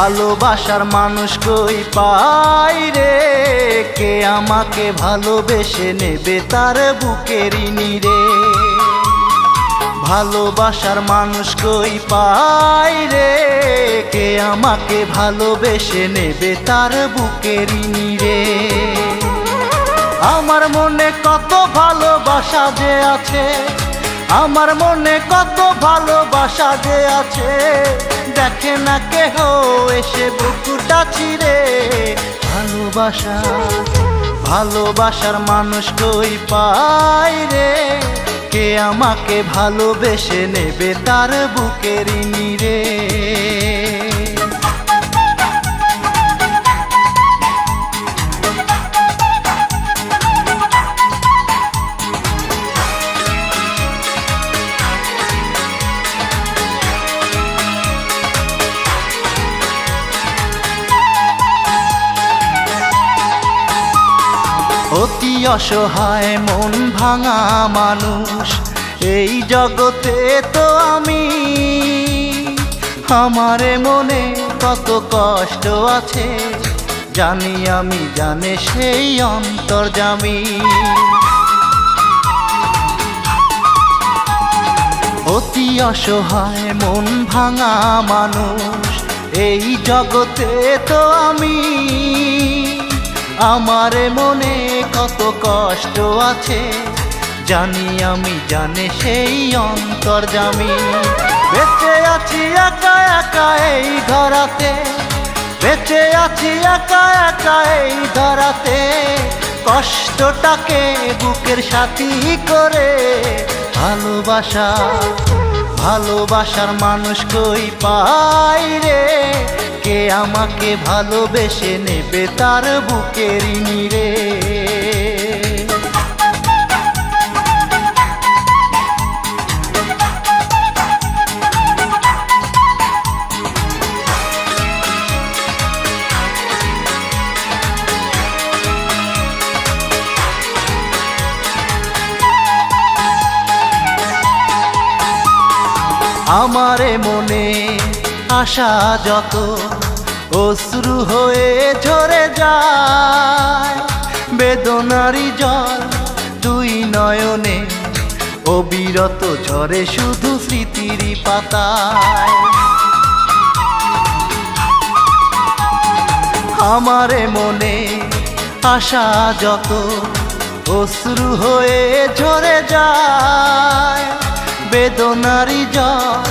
ভালোবাসার মানুষ কই পাই রে, কে আমাকে ভালোবেসে নেবে তার বুকের ঋণী। ভালোবাসার মানুষ কই পাই রে, কে আমাকে ভালোবেসে নেবে তার বুকের ঋণী। আমার মনে কত ভালোবাসা যে আছে, আমার মনে কত ভালোবাসা যে আছে, দেখে না কেহ এসে বুকুটা চিরে। ভালোবাসার মানুষ কই পাই রে, কে আমাকে ভালোবেসে নেবে তার বুকের ঋণী। অতি অসহায় মন ভাঙা মানুষ এই জগতে তো আমি, আমারে মনে কত কষ্ট আছে জানি আমি, জানে সেই অন্তর্যামী। অতি অসহায় মন ভাঙা মানুষ এই জগতে তো আমি, আমারে মনে কত কষ্ট আছে জানি আমি, জানে সেই অন্তর্যামী। বেঁচে আছি একা একা এই ধরাতে, বেঁচে আছি একা একা এই ধরাতে, কষ্টটাকে বুকের সাথী করে। ভালোবাসার মানুষ কই পাই রে, কে আমাকে ভালোবেসে নেবে তার বুকের ঋণী। আমারে মনে আশা যত অশ্রু হয়ে ঝরে যায়, বেদনারি জল দুই নয়নে অবিরত ঝরে শুধু স্মৃতির পাতায়। আমারে মনে আশা যত অশ্রু হয়ে ঝরে যায়, বেদনারি জল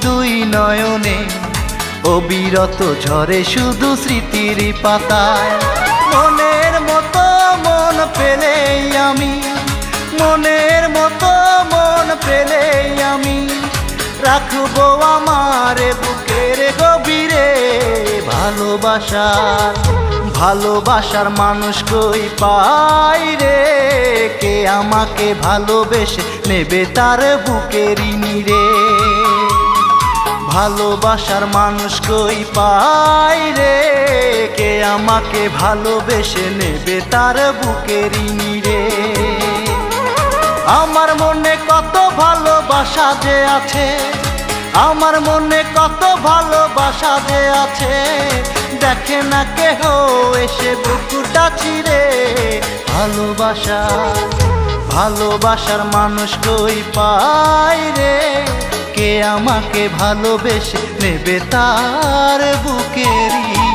দুই নয়নে অবিরত ঝরে শুধু স্মৃতির পাতায়। মনের মতো মন পেলেই আমি, মনের মতো মন পেলেই আমি, রাখবো আমার বুকের গভীরে। ভালোবাসার মানুষ কই পাই রে, কে আমাকে ভালোবেসে নেবে তার বুকের ঋণী। ভালোবাসার মানুষ কই পাই রে, কে আমাকে ভালোবেসে নেবে তার বুকের ঋণী। আমার মনে কত ভালোবাসা যে আছে, আমার মনে কত ভালোবাসা যে আছে, দেখে না কেহ এসে বুকুটা চিরে। ভালোবাসার মানুষ কই পাই রে, কে আমাকে ভালোবেসে নেবে তার বুকের ঋণী।